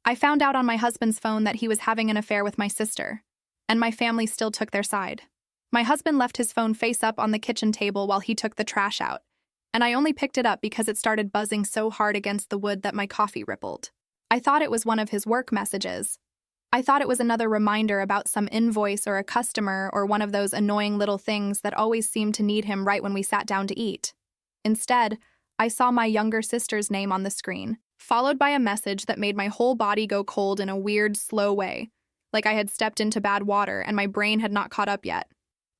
I found out on my husband's phone that he was having an affair with my sister, and my family still took their side. My husband left his phone face up on the kitchen table while he took the trash out, and I only picked it up because it started buzzing so hard against the wood that my coffee rippled. I thought it was one of his work messages. I thought it was another reminder about some invoice or a customer or one of those annoying little things that always seemed to need him right when we sat down to eat. Instead, I saw my younger sister's name on the screen, followed by a message that made my whole body go cold in a weird, slow way, like I had stepped into bad water and my brain had not caught up yet.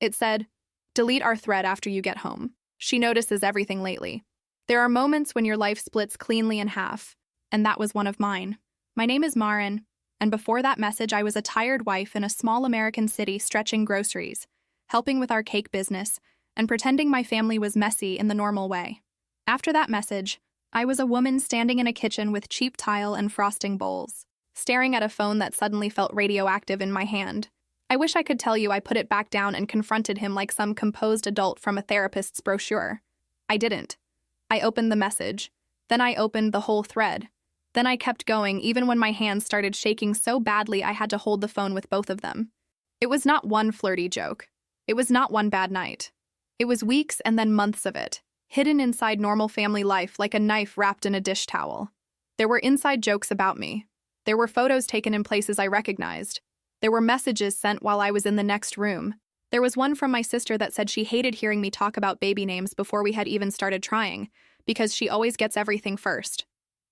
It said, "Delete our thread after you get home. She notices everything lately." There are moments when your life splits cleanly in half, and that was one of mine. My name is Marin, and before that message I was a tired wife in a small American city stretching groceries, helping with our cake business, and pretending my family was messy in the normal way. After that message, I was a woman standing in a kitchen with cheap tile and frosting bowls, staring at a phone that suddenly felt radioactive in my hand. I wish I could tell you I put it back down and confronted him like some composed adult from a therapist's brochure. I didn't. I opened the message. Then I opened the whole thread. Then I kept going even when my hands started shaking so badly I had to hold the phone with both of them. It was not one flirty joke. It was not one bad night. It was weeks and then months of it, hidden inside normal family life like a knife wrapped in a dish towel. There were inside jokes about me. There were photos taken in places I recognized. There were messages sent while I was in the next room. There was one from my sister that said she hated hearing me talk about baby names before we had even started trying, because she always gets everything first.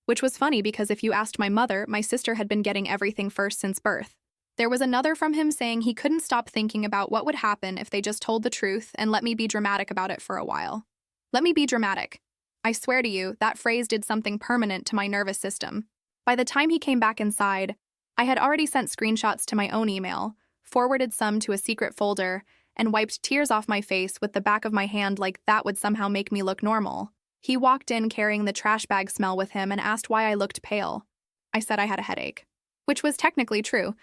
Which was funny because if you asked my mother, my sister had been getting everything first since birth. There was another from him saying he couldn't stop thinking about what would happen if they just told the truth and let me be dramatic about it for a while. Let me be dramatic. I swear to you, that phrase did something permanent to my nervous system. By the time he came back inside, I had already sent screenshots to my own email, forwarded some to a secret folder, and wiped tears off my face with the back of my hand like that would somehow make me look normal. He walked in carrying the trash bag smell with him and asked why I looked pale. I said I had a headache, which was technically true,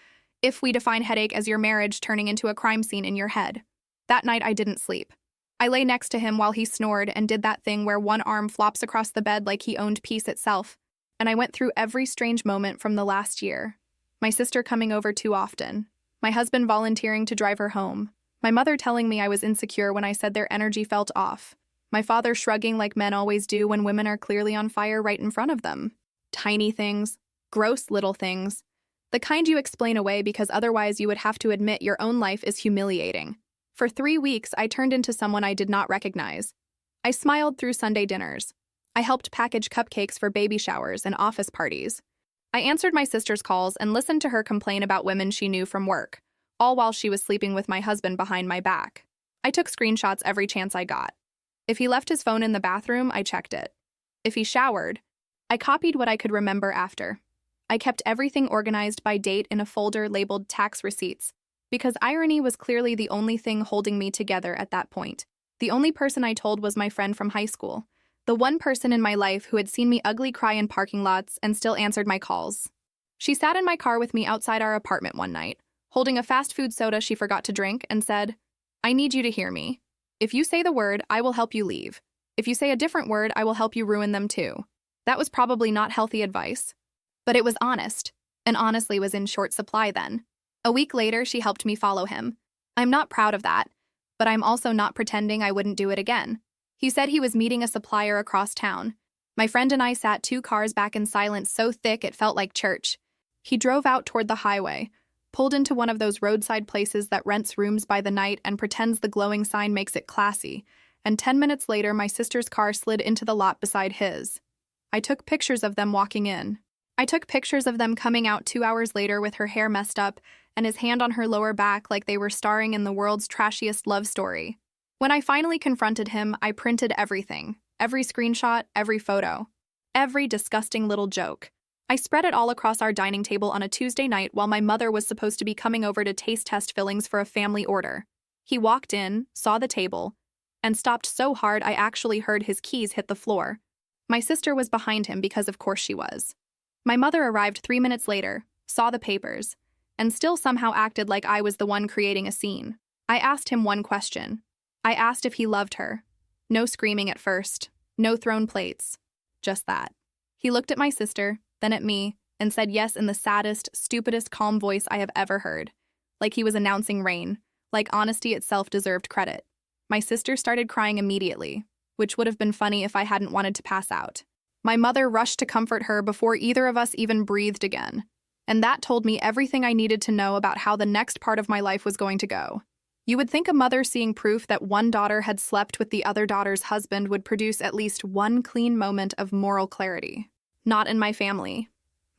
if we define headache as your marriage turning into a crime scene in your head. That night I didn't sleep. I lay next to him while he snored and did that thing where one arm flops across the bed like he owned peace itself, and I went through every strange moment from the last year. My sister coming over too often, my husband volunteering to drive her home, my mother telling me I was insecure when I said their energy felt off, my father shrugging like men always do when women are clearly on fire right in front of them. Tiny things, gross little things, the kind you explain away because otherwise you would have to admit your own life is humiliating. For 3 weeks, I turned into someone I did not recognize. I smiled through Sunday dinners. I helped package cupcakes for baby showers and office parties. I answered my sister's calls and listened to her complain about women she knew from work, all while she was sleeping with my husband behind my back. I took screenshots every chance I got. If he left his phone in the bathroom, I checked it. If he showered, I copied what I could remember after. I kept everything organized by date in a folder labeled tax receipts, because irony was clearly the only thing holding me together at that point. The only person I told was my friend from high school. The one person in my life who had seen me ugly cry in parking lots and still answered my calls. She sat in my car with me outside our apartment one night, holding a fast food soda she forgot to drink, and said, "I need you to hear me. If you say the word, I will help you leave. If you say a different word, I will help you ruin them too." That was probably not healthy advice, but it was honest, and honestly was in short supply then. A week later, she helped me follow him. I'm not proud of that, but I'm also not pretending I wouldn't do it again. He said he was meeting a supplier across town. My friend and I sat 2 cars back in silence so thick it felt like church. He drove out toward the highway, pulled into one of those roadside places that rents rooms by the night and pretends the glowing sign makes it classy, and 10 minutes later my sister's car slid into the lot beside his. I took pictures of them walking in. I took pictures of them coming out 2 hours later with her hair messed up and his hand on her lower back like they were starring in the world's trashiest love story. When I finally confronted him, I printed everything, every screenshot, every photo, every disgusting little joke. I spread it all across our dining table on a Tuesday night while my mother was supposed to be coming over to taste test fillings for a family order. He walked in, saw the table, and stopped so hard I actually heard his keys hit the floor. My sister was behind him because of course she was. My mother arrived 3 minutes later, saw the papers, and still somehow acted like I was the one creating a scene. I asked him one question. I asked if he loved her. No screaming at first, no thrown plates, just that. He looked at my sister, then at me, and said yes in the saddest, stupidest, calm voice I have ever heard. Like he was announcing rain, like honesty itself deserved credit. My sister started crying immediately, which would have been funny if I hadn't wanted to pass out. My mother rushed to comfort her before either of us even breathed again, and that told me everything I needed to know about how the next part of my life was going to go. You would think a mother seeing proof that one daughter had slept with the other daughter's husband would produce at least one clean moment of moral clarity. Not in my family.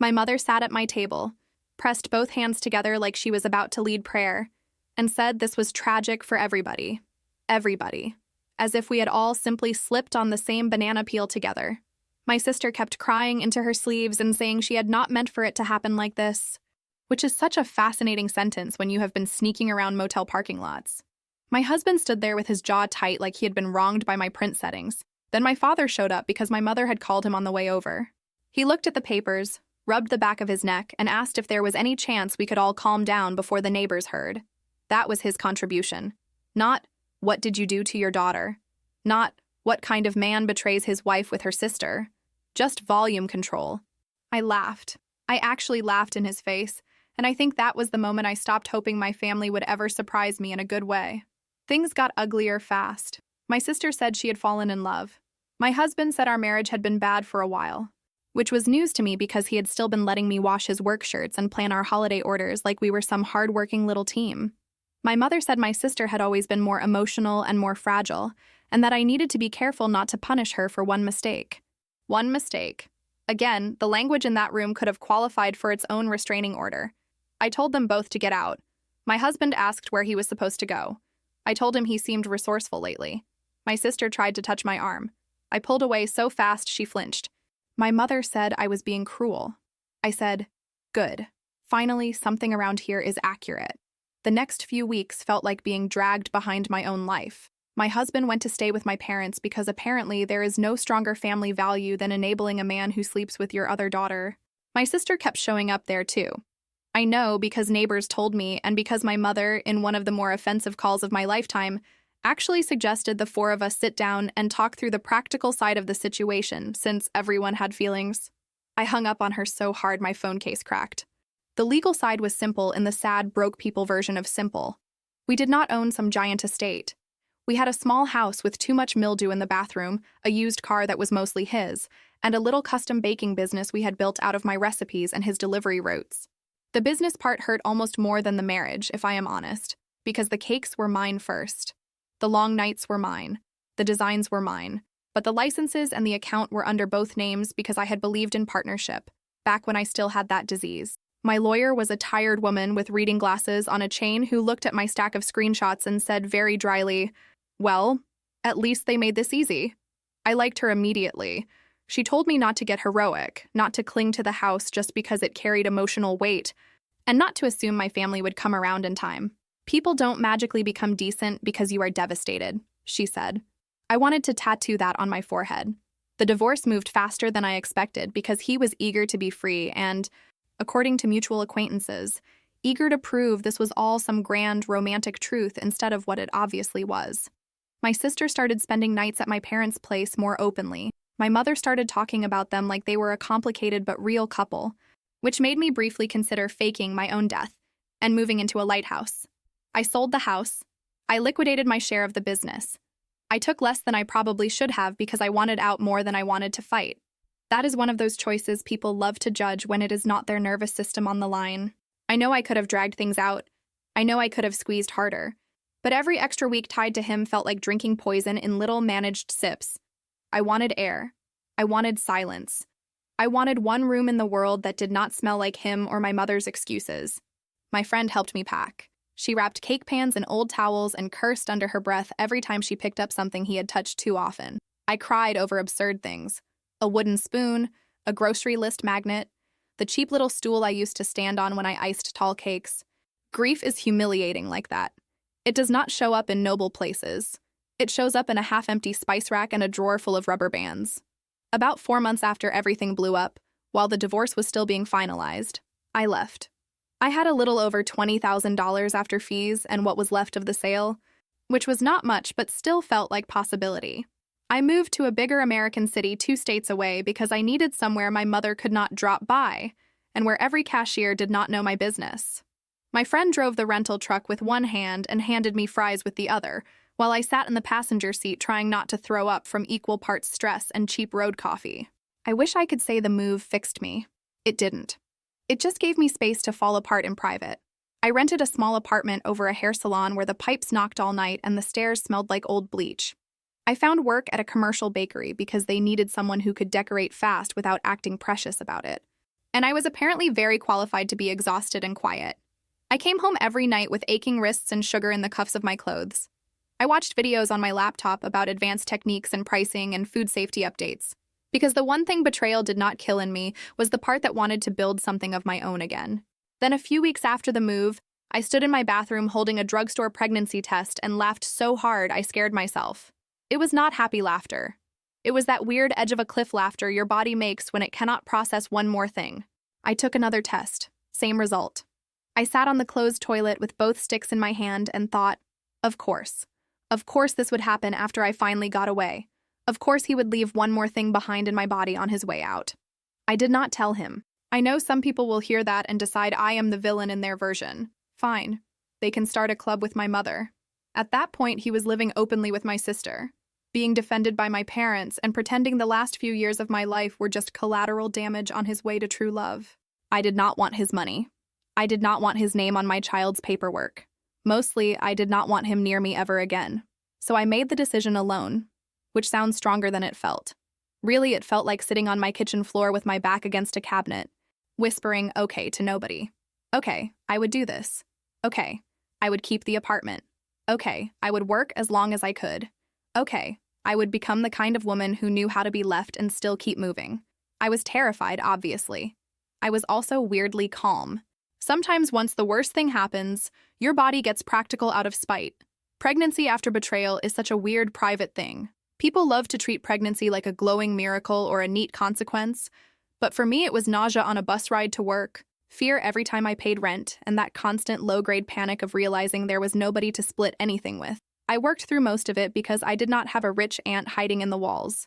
My mother sat at my table, pressed both hands together like she was about to lead prayer, and said this was tragic for everybody. Everybody. As if we had all simply slipped on the same banana peel together. My sister kept crying into her sleeves and saying she had not meant for it to happen like this, which is such a fascinating sentence when you have been sneaking around motel parking lots. My husband stood there with his jaw tight like he had been wronged by my print settings. Then my father showed up because my mother had called him on the way over. He looked at the papers, rubbed the back of his neck, and asked if there was any chance we could all calm down before the neighbors heard. That was his contribution. Not, what did you do to your daughter? Not, what kind of man betrays his wife with her sister? Just volume control. I laughed. I actually laughed in his face, and I think that was the moment I stopped hoping my family would ever surprise me in a good way. Things got uglier fast. My sister said she had fallen in love. My husband said our marriage had been bad for a while, which was news to me because he had still been letting me wash his work shirts and plan our holiday orders like we were some hard-working little team. My mother said my sister had always been more emotional and more fragile, and that I needed to be careful not to punish her for one mistake. One mistake. Again, the language in that room could have qualified for its own restraining order. I told them both to get out. My husband asked where he was supposed to go. I told him he seemed resourceful lately. My sister tried to touch my arm. I pulled away so fast she flinched. My mother said I was being cruel. I said, good. Finally, something around here is accurate. The next few weeks felt like being dragged behind my own life. My husband went to stay with my parents because apparently there is no stronger family value than enabling a man who sleeps with your other daughter. My sister kept showing up there too. I know because neighbors told me and because my mother, in one of the more offensive calls of my lifetime, actually suggested the four of us sit down and talk through the practical side of the situation since everyone had feelings. I hung up on her so hard my phone case cracked. The legal side was simple in the sad, broke people version of simple. We did not own some giant estate. We had a small house with too much mildew in the bathroom, a used car that was mostly his, and a little custom baking business we had built out of my recipes and his delivery routes. The business part hurt almost more than the marriage, if I am honest, because the cakes were mine first. The long nights were mine. The designs were mine. But the licenses and the account were under both names because I had believed in partnership, back when I still had that disease. My lawyer was a tired woman with reading glasses on a chain who looked at my stack of screenshots and said very dryly, well, at least they made this easy. I liked her immediately. She told me not to get heroic, not to cling to the house just because it carried emotional weight, and not to assume my family would come around in time. People don't magically become decent because you are devastated, she said. I wanted to tattoo that on my forehead. The divorce moved faster than I expected because he was eager to be free and, according to mutual acquaintances, eager to prove this was all some grand romantic truth instead of what it obviously was. My sister started spending nights at my parents' place more openly. My mother started talking about them like they were a complicated but real couple, which made me briefly consider faking my own death and moving into a lighthouse. I sold the house. I liquidated my share of the business. I took less than I probably should have because I wanted out more than I wanted to fight. That is one of those choices people love to judge when it is not their nervous system on the line. I know I could have dragged things out. I know I could have squeezed harder. But every extra week tied to him felt like drinking poison in little managed sips. I wanted air. I wanted silence. I wanted one room in the world that did not smell like him or my mother's excuses. My friend helped me pack. She wrapped cake pans in old towels and cursed under her breath every time she picked up something he had touched too often. I cried over absurd things. A wooden spoon, a grocery list magnet, the cheap little stool I used to stand on when I iced tall cakes. Grief is humiliating like that. It does not show up in noble places. It shows up in a half-empty spice rack and a drawer full of rubber bands. About 4 months after everything blew up, while the divorce was still being finalized, I left. I had a little over $20,000 after fees and what was left of the sale, which was not much but still felt like possibility. I moved to a bigger American city 2 states away because I needed somewhere my mother could not drop by, and where every cashier did not know my business. My friend drove the rental truck with one hand and handed me fries with the other, while I sat in the passenger seat trying not to throw up from equal parts stress and cheap road coffee. I wish I could say the move fixed me. It didn't. It just gave me space to fall apart in private. I rented a small apartment over a hair salon where the pipes knocked all night and the stairs smelled like old bleach. I found work at a commercial bakery because they needed someone who could decorate fast without acting precious about it. And I was apparently very qualified to be exhausted and quiet. I came home every night with aching wrists and sugar in the cuffs of my clothes. I watched videos on my laptop about advanced techniques and pricing and food safety updates. Because the one thing betrayal did not kill in me was the part that wanted to build something of my own again. Then a few weeks after the move, I stood in my bathroom holding a drugstore pregnancy test and laughed so hard I scared myself. It was not happy laughter. It was that weird edge-of-a-cliff laughter your body makes when it cannot process one more thing. I took another test. Same result. I sat on the closed toilet with both sticks in my hand and thought, of course. Of course this would happen after I finally got away. Of course he would leave one more thing behind in my body on his way out. I did not tell him. I know some people will hear that and decide I am the villain in their version. Fine. They can start a club with my mother. At that point, he was living openly with my sister, being defended by my parents and pretending the last few years of my life were just collateral damage on his way to true love. I did not want his money. I did not want his name on my child's paperwork. Mostly, I did not want him near me ever again. So I made the decision alone, which sounds stronger than it felt. Really, it felt like sitting on my kitchen floor with my back against a cabinet, whispering okay to nobody. Okay, I would do this. Okay, I would keep the apartment. Okay, I would work as long as I could. Okay, I would become the kind of woman who knew how to be left and still keep moving. I was terrified, obviously. I was also weirdly calm. Sometimes once the worst thing happens, your body gets practical out of spite. Pregnancy after betrayal is such a weird private thing. People love to treat pregnancy like a glowing miracle or a neat consequence, but for me it was nausea on a bus ride to work, fear every time I paid rent, and that constant low-grade panic of realizing there was nobody to split anything with. I worked through most of it because I did not have a rich aunt hiding in the walls.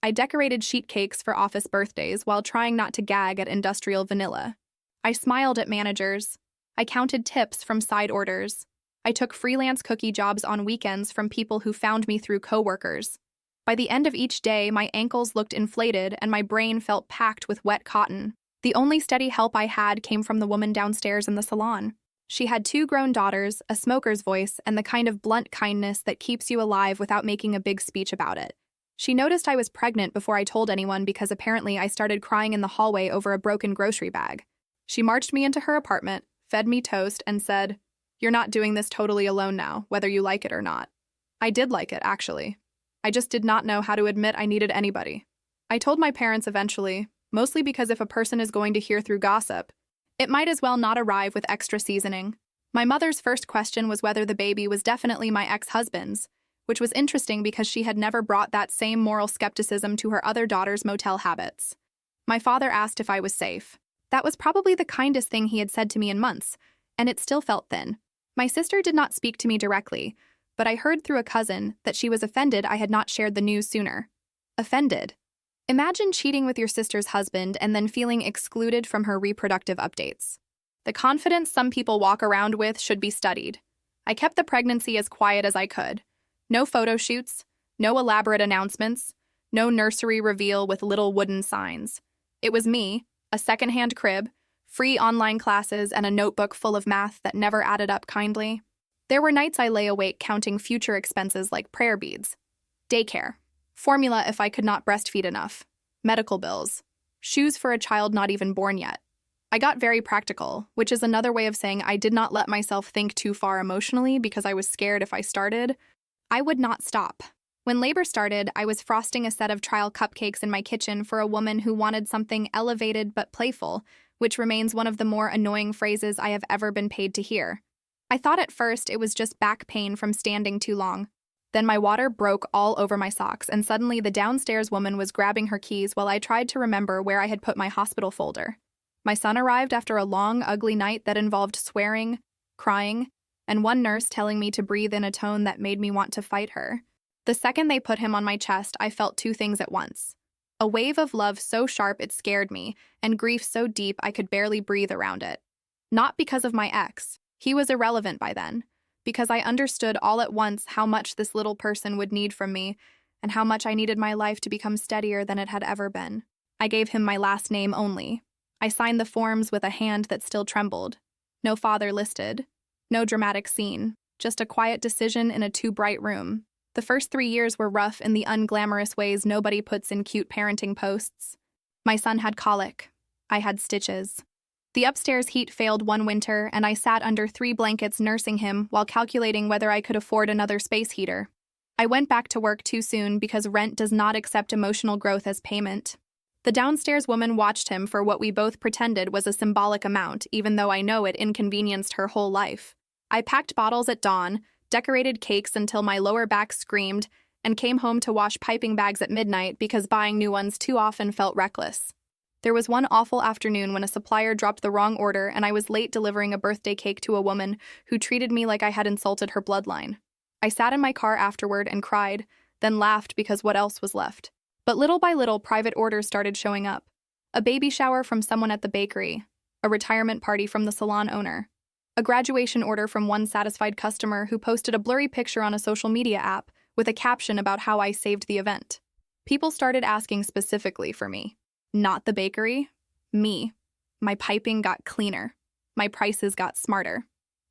I decorated sheet cakes for office birthdays while trying not to gag at industrial vanilla. I smiled at managers. I counted tips from side orders. I took freelance cookie jobs on weekends from people who found me through coworkers. By the end of each day, my ankles looked inflated and my brain felt packed with wet cotton. The only steady help I had came from the woman downstairs in the salon. She had 2 grown daughters, a smoker's voice, and the kind of blunt kindness that keeps you alive without making a big speech about it. She noticed I was pregnant before I told anyone because apparently I started crying in the hallway over a broken grocery bag. She marched me into her apartment, fed me toast, and said, "You're not doing this totally alone now, whether you like it or not." I did like it, actually. I just did not know how to admit I needed anybody. I told my parents eventually, mostly because if a person is going to hear through gossip, it might as well not arrive with extra seasoning. My mother's first question was whether the baby was definitely my ex-husband's, which was interesting because she had never brought that same moral skepticism to her other daughter's motel habits. My father asked if I was safe. That was probably the kindest thing he had said to me in months, and it still felt thin. My sister did not speak to me directly, but I heard through a cousin that she was offended I had not shared the news sooner. Offended. Imagine cheating with your sister's husband and then feeling excluded from her reproductive updates. The confidence some people walk around with should be studied. I kept the pregnancy as quiet as I could. No photo shoots, no elaborate announcements, no nursery reveal with little wooden signs. It was me, a secondhand crib, free online classes, and a notebook full of math that never added up kindly. There were nights I lay awake counting future expenses like prayer beads, daycare, formula if I could not breastfeed enough, medical bills, shoes for a child not even born yet. I got very practical, which is another way of saying I did not let myself think too far emotionally because I was scared if I started, I would not stop. When labor started, I was frosting a set of trial cupcakes in my kitchen for a woman who wanted something elevated but playful, which remains one of the more annoying phrases I have ever been paid to hear. I thought at first it was just back pain from standing too long. Then my water broke all over my socks, and suddenly the downstairs woman was grabbing her keys while I tried to remember where I had put my hospital folder. My son arrived after a long, ugly night that involved swearing, crying, and one nurse telling me to breathe in a tone that made me want to fight her. The second they put him on my chest, I felt 2 things at once. A wave of love so sharp it scared me, and grief so deep I could barely breathe around it. Not because of my ex. He was irrelevant by then. Because I understood all at once how much this little person would need from me, and how much I needed my life to become steadier than it had ever been. I gave him my last name only. I signed the forms with a hand that still trembled. No father listed. No dramatic scene. Just a quiet decision in a too-bright room. The first 3 years were rough in the unglamorous ways nobody puts in cute parenting posts. My son had colic. I had stitches. The upstairs heat failed one winter, and I sat under 3 blankets nursing him while calculating whether I could afford another space heater. I went back to work too soon because rent does not accept emotional growth as payment. The downstairs woman watched him for what we both pretended was a symbolic amount, even though I know it inconvenienced her whole life. I packed bottles at dawn, decorated cakes until my lower back screamed, and came home to wash piping bags at midnight because buying new ones too often felt reckless. There was one awful afternoon when a supplier dropped the wrong order and I was late delivering a birthday cake to a woman who treated me like I had insulted her bloodline. I sat in my car afterward and cried, then laughed because what else was left? But little by little, private orders started showing up. A baby shower from someone at the bakery, a retirement party from the salon owner, a graduation order from one satisfied customer who posted a blurry picture on a social media app with a caption about how I saved the event. People started asking specifically for me. Not the bakery, me. My piping got cleaner. My prices got smarter.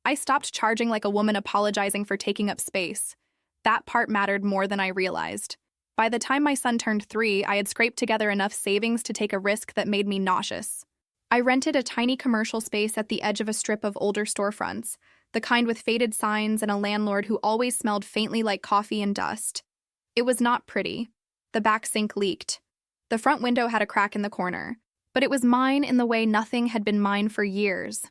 I stopped charging like a woman apologizing for taking up space. That part mattered more than I realized. By the time my son turned 3, I had scraped together enough savings to take a risk that made me nauseous. I rented a tiny commercial space at the edge of a strip of older storefronts, the kind with faded signs and a landlord who always smelled faintly like coffee and dust. It was not pretty. The back sink leaked. The front window had a crack in the corner, but it was mine in the way nothing had been mine for years.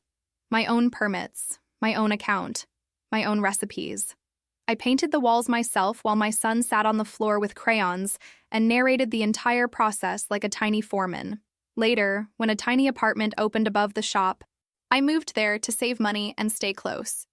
My own permits, my own account, my own recipes. I painted the walls myself while my son sat on the floor with crayons and narrated the entire process like a tiny foreman. Later, when a tiny apartment opened above the shop, I moved there to save money and stay close.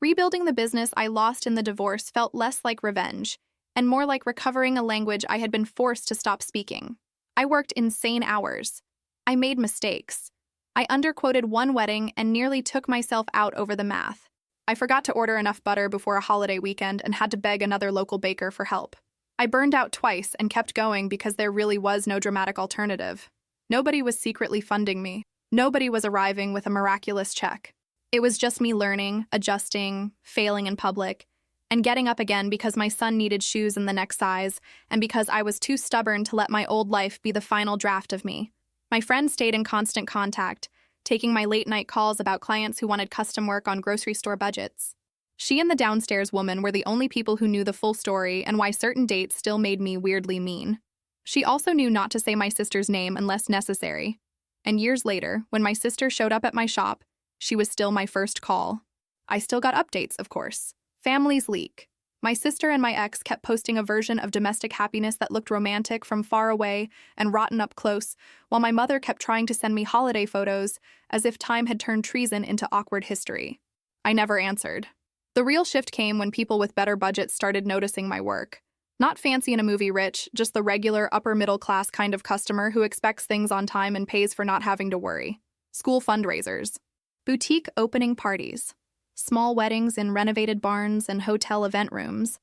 Rebuilding the business I lost in the divorce felt less like revenge and more like recovering a language I had been forced to stop speaking. I worked insane hours. I made mistakes. I underquoted one wedding and nearly took myself out over the math. I forgot to order enough butter before a holiday weekend and had to beg another local baker for help. I burned out twice and kept going because there really was no dramatic alternative. Nobody was secretly funding me. Nobody was arriving with a miraculous check. It was just me learning, adjusting, failing in public, and getting up again because my son needed shoes in the next size and because I was too stubborn to let my old life be the final draft of me. My friends stayed in constant contact, taking my late-night calls about clients who wanted custom work on grocery store budgets. She and the downstairs woman were the only people who knew the full story and why certain dates still made me weirdly mean. She also knew not to say my sister's name unless necessary. And years later, when my sister showed up at my shop, she was still my first call. I still got updates, of course. Families leak. My sister and my ex kept posting a version of domestic happiness that looked romantic from far away and rotten up close, while my mother kept trying to send me holiday photos as if time had turned treason into awkward history. I never answered. The real shift came when people with better budgets started noticing my work. Not fancy in a movie rich, just the regular upper-middle-class kind of customer who expects things on time and pays for not having to worry. School fundraisers. Boutique opening parties. Small weddings in renovated barns and hotel event rooms.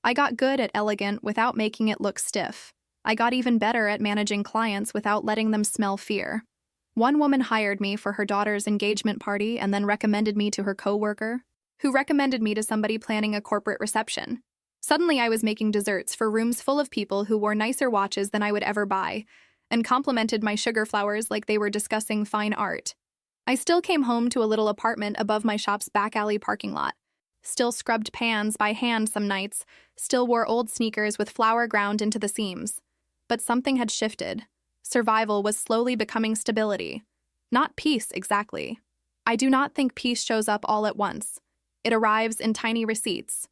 I got good at elegant without making it look stiff. I got even better at managing clients without letting them smell fear. One woman hired me for her daughter's engagement party and then recommended me to her coworker, who recommended me to somebody planning a corporate reception. Suddenly I was making desserts for rooms full of people who wore nicer watches than I would ever buy, and complimented my sugar flowers like they were discussing fine art. I still came home to a little apartment above my shop's back alley parking lot, still scrubbed pans by hand some nights, still wore old sneakers with flour ground into the seams. But something had shifted. Survival was slowly becoming stability. Not peace, exactly. I do not think peace shows up all at once. It arrives in tiny receipts.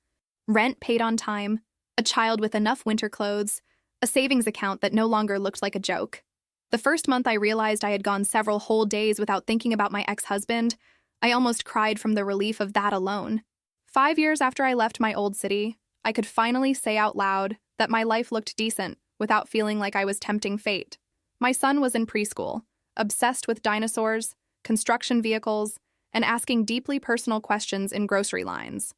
Rent paid on time, a child with enough winter clothes, a savings account that no longer looked like a joke. The first month I realized I had gone several whole days without thinking about my ex-husband, I almost cried from the relief of that alone. 5 years after I left my old city, I could finally say out loud that my life looked decent, without feeling like I was tempting fate. My son was in preschool, obsessed with dinosaurs, construction vehicles, and asking deeply personal questions in grocery lines.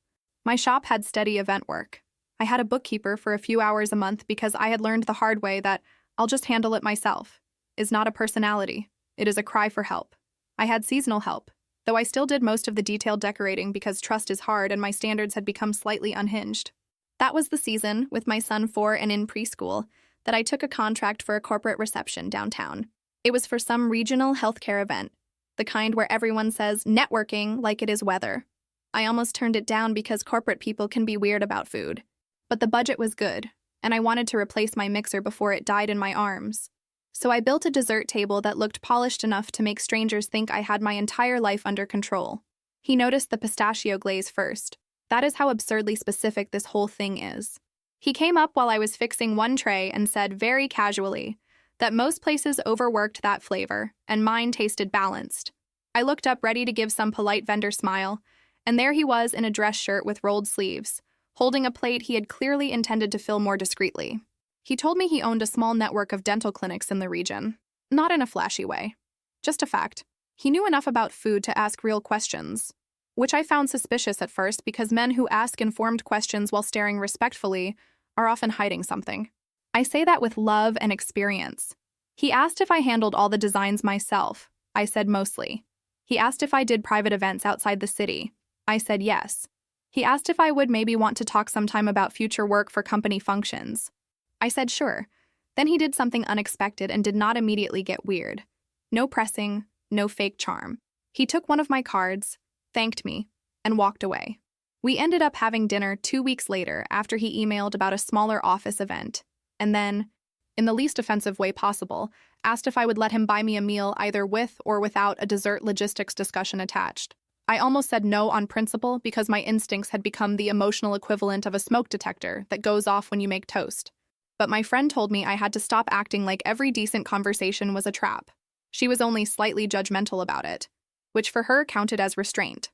My shop had steady event work. I had a bookkeeper for a few hours a month because I had learned the hard way that "I'll just handle it myself" is not a personality. It is a cry for help. I had seasonal help, though I still did most of the detailed decorating because trust is hard and my standards had become slightly unhinged. That was the season, with my son 4 and in preschool, that I took a contract for a corporate reception downtown. It was for some regional healthcare event, the kind where everyone says networking like it is weather. I almost turned it down because corporate people can be weird about food. But the budget was good, and I wanted to replace my mixer before it died in my arms. So I built a dessert table that looked polished enough to make strangers think I had my entire life under control. He noticed the pistachio glaze first. That is how absurdly specific this whole thing is. He came up while I was fixing one tray and said very casually that most places overworked that flavor, and mine tasted balanced. I looked up ready to give some polite vendor smile, and there he was in a dress shirt with rolled sleeves, holding a plate he had clearly intended to fill more discreetly. He told me he owned a small network of dental clinics in the region. Not in a flashy way. Just a fact. He knew enough about food to ask real questions, which I found suspicious at first because men who ask informed questions while staring respectfully are often hiding something. I say that with love and experience. He asked if I handled all the designs myself. I said mostly. He asked if I did private events outside the city. I said yes. He asked if I would maybe want to talk sometime about future work for company functions. I said sure. Then he did something unexpected and did not immediately get weird. No pressing, no fake charm. He took one of my cards, thanked me, and walked away. We ended up having dinner 2 weeks later after he emailed about a smaller office event, and then, in the least offensive way possible, asked if I would let him buy me a meal either with or without a dessert logistics discussion attached. I almost said no on principle because my instincts had become the emotional equivalent of a smoke detector that goes off when you make toast. But my friend told me I had to stop acting like every decent conversation was a trap. She was only slightly judgmental about it, which for her counted as restraint.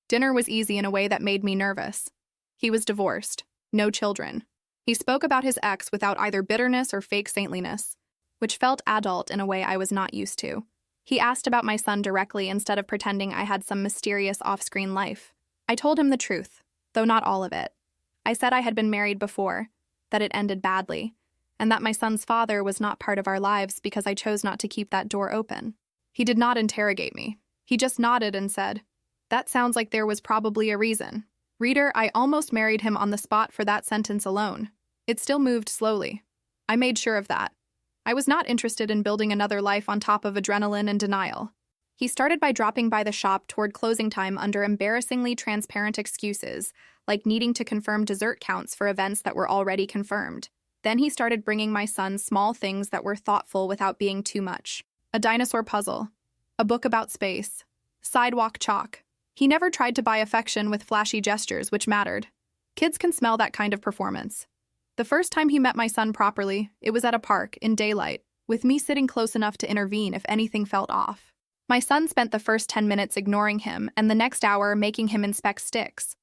Dinner was easy in a way that made me nervous. He was divorced, no children. He spoke about his ex without either bitterness or fake saintliness, which felt adult in a way I was not used to. He asked about my son directly instead of pretending I had some mysterious off-screen life. I told him the truth, though not all of it. I said I had been married before, that it ended badly, and that my son's father was not part of our lives because I chose not to keep that door open. He did not interrogate me. He just nodded and said, "That sounds like there was probably a reason." Reader, I almost married him on the spot for that sentence alone. It still moved slowly. I made sure of that. I was not interested in building another life on top of adrenaline and denial. He started by dropping by the shop toward closing time under embarrassingly transparent excuses, like needing to confirm dessert counts for events that were already confirmed. Then he started bringing my son small things that were thoughtful without being too much. A dinosaur puzzle, a book about space, sidewalk chalk. He never tried to buy affection with flashy gestures, which mattered. Kids can smell that kind of performance. The first time he met my son properly, it was at a park, in daylight, with me sitting close enough to intervene if anything felt off. My son spent the first 10 minutes ignoring him and the next hour making him inspect sticks.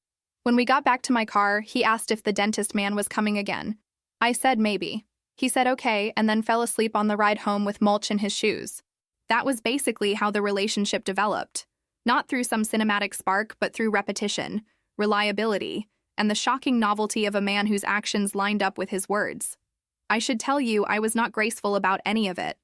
When we got back to my car, he asked if the dentist man was coming again. I said maybe. He said okay and then fell asleep on the ride home with mulch in his shoes. That was basically how the relationship developed. Not through some cinematic spark, but through repetition, reliability, and the shocking novelty of a man whose actions lined up with his words. I should tell you I was not graceful about any of it.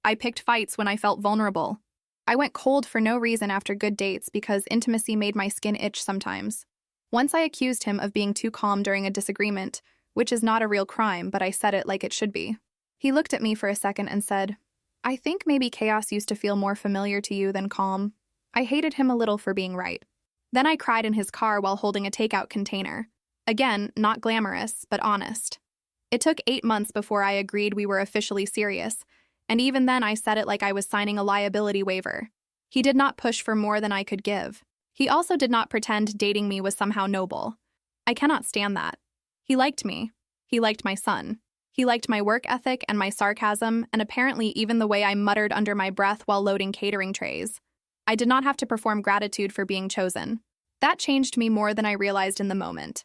I picked fights when I felt vulnerable. I went cold for no reason after good dates because intimacy made my skin itch sometimes. Once I accused him of being too calm during a disagreement, which is not a real crime, but I said it like it should be. He looked at me for a second and said, "I think maybe chaos used to feel more familiar to you than calm." I hated him a little for being right. Then I cried in his car while holding a takeout container. Again, not glamorous, but honest. It took 8 months before I agreed we were officially serious, and even then I said it like I was signing a liability waiver. He did not push for more than I could give. He also did not pretend dating me was somehow noble. I cannot stand that. He liked me. He liked my son. He liked my work ethic and my sarcasm, and apparently even the way I muttered under my breath while loading catering trays. I did not have to perform gratitude for being chosen. That changed me more than I realized in the moment.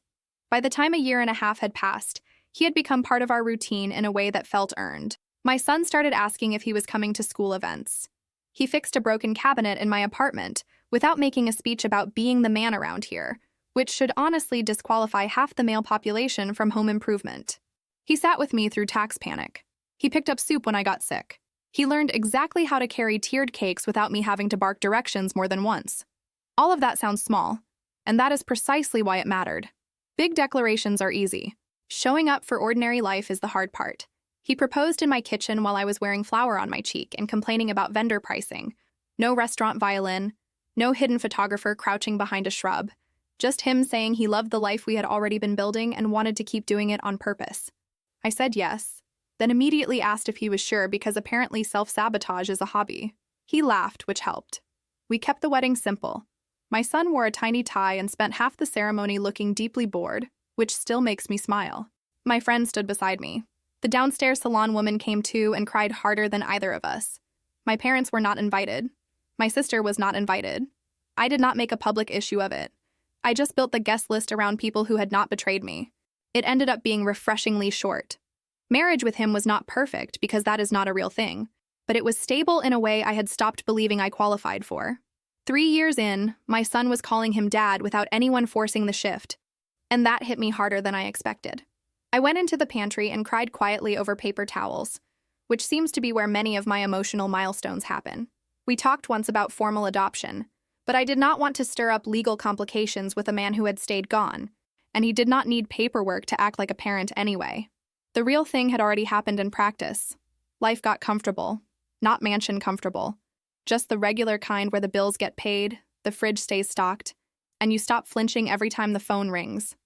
By the time a year and a half had passed, He had become part of our routine in a way that felt earned. My son started asking if he was coming to school events. He fixed a broken cabinet in my apartment without making a speech about being the man around here, which should honestly disqualify half the male population from home improvement. He sat with me through tax panic. He picked up soup when I got sick. He learned exactly how to carry tiered cakes without me having to bark directions more than once. All of that sounds small, and that is precisely why it mattered. Big declarations are easy. Showing up for ordinary life is the hard part. He proposed in my kitchen while I was wearing flour on my cheek and complaining about vendor pricing. No restaurant violin, no hidden photographer crouching behind a shrub. Just him saying he loved the life we had already been building and wanted to keep doing it on purpose. I said yes, then immediately asked if he was sure because apparently self-sabotage is a hobby. He laughed, which helped. We kept the wedding simple. My son wore a tiny tie and spent half the ceremony looking deeply bored, which still makes me smile. My friend stood beside me. The downstairs salon woman came too and cried harder than either of us. My parents were not invited. My sister was not invited. I did not make a public issue of it. I just built the guest list around people who had not betrayed me. It ended up being refreshingly short. Marriage with him was not perfect because that is not a real thing, but it was stable in a way I had stopped believing I qualified for. 3 years in, my son was calling him dad without anyone forcing the shift, and that hit me harder than I expected. I went into the pantry and cried quietly over paper towels, which seems to be where many of my emotional milestones happen. We talked once about formal adoption, but I did not want to stir up legal complications with a man who had stayed gone, and he did not need paperwork to act like a parent anyway. The real thing had already happened in practice. Life got comfortable, not mansion comfortable, just the regular kind where the bills get paid, the fridge stays stocked, and you stop flinching every time the phone rings.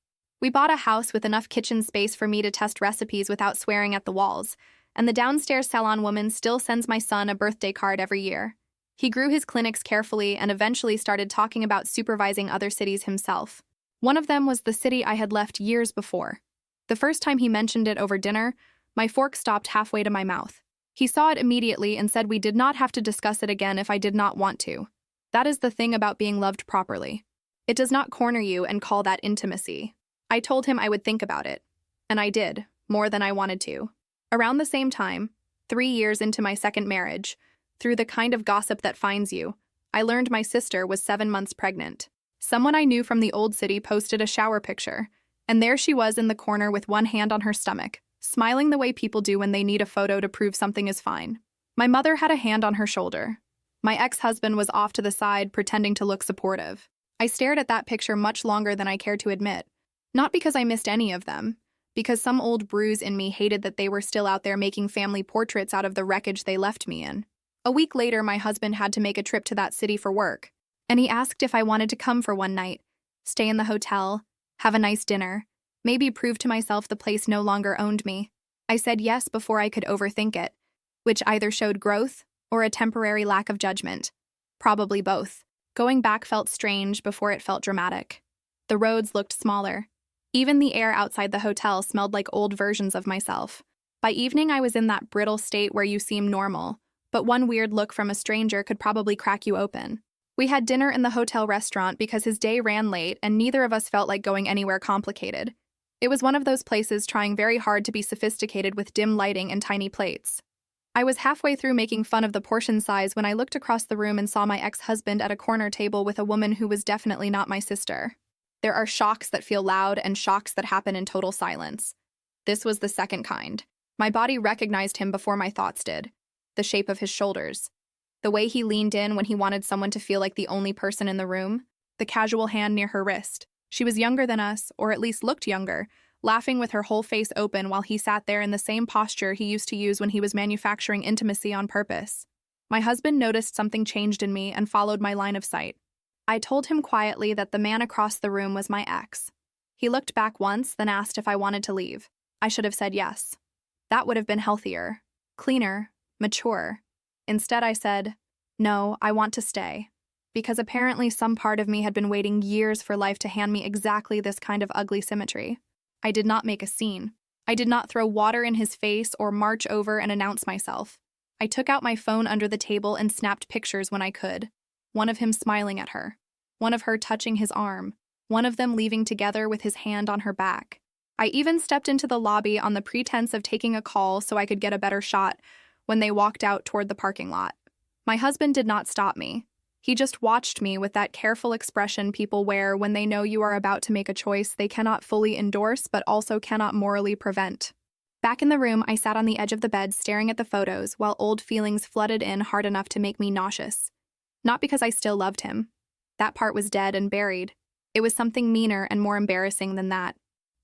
We bought a house with enough kitchen space for me to test recipes without swearing at the walls, and the downstairs salon woman still sends my son a birthday card every year. He grew his clinics carefully and eventually started talking about supervising other cities himself. One of them was the city I had left years before. The first time he mentioned it over dinner, my fork stopped halfway to my mouth. He saw it immediately and said we did not have to discuss it again if I did not want to. That is the thing about being loved properly. It does not corner you and call that intimacy. I told him I would think about it, and I did, more than I wanted to. Around the same time, 3 years into my second marriage, through the kind of gossip that finds you, I learned my sister was 7 months pregnant. Someone I knew from the old city posted a shower picture, and there she was in the corner with one hand on her stomach, smiling the way people do when they need a photo to prove something is fine. My mother had a hand on her shoulder. My ex-husband was off to the side, pretending to look supportive. I stared at that picture much longer than I cared to admit. Not because I missed any of them, because some old bruise in me hated that they were still out there making family portraits out of the wreckage they left me in. A week later, my husband had to make a trip to that city for work, and he asked if I wanted to come for one night, stay in the hotel, have a nice dinner, maybe prove to myself the place no longer owned me. I said yes before I could overthink it, which either showed growth or a temporary lack of judgment. Probably both. Going back felt strange before it felt dramatic. The roads looked smaller. Even the air outside the hotel smelled like old versions of myself. By evening, I was in that brittle state where you seem normal, but one weird look from a stranger could probably crack you open. We had dinner in the hotel restaurant because his day ran late and neither of us felt like going anywhere complicated. It was one of those places trying very hard to be sophisticated with dim lighting and tiny plates. I was halfway through making fun of the portion size when I looked across the room and saw my ex-husband at a corner table with a woman who was definitely not my sister. There are shocks that feel loud and shocks that happen in total silence. This was the second kind. My body recognized him before my thoughts did. The shape of his shoulders. The way he leaned in when he wanted someone to feel like the only person in the room. The casual hand near her wrist. She was younger than us, or at least looked younger, laughing with her whole face open while he sat there in the same posture he used to use when he was manufacturing intimacy on purpose. My husband noticed something changed in me and followed my line of sight. I told him quietly that the man across the room was my ex. He looked back once, then asked if I wanted to leave. I should have said yes. That would have been healthier, cleaner, mature. Instead, I said, no, I want to stay. Because apparently some part of me had been waiting years for life to hand me exactly this kind of ugly symmetry. I did not make a scene. I did not throw water in his face or march over and announce myself. I took out my phone under the table and snapped pictures when I could. One of him smiling at her. One of her touching his arm. One of them leaving together with his hand on her back. I even stepped into the lobby on the pretense of taking a call so I could get a better shot when they walked out toward the parking lot. My husband did not stop me. He just watched me with that careful expression people wear when they know you are about to make a choice they cannot fully endorse but also cannot morally prevent. Back in the room, I sat on the edge of the bed staring at the photos while old feelings flooded in hard enough to make me nauseous. Not because I still loved him. That part was dead and buried. It was something meaner and more embarrassing than that.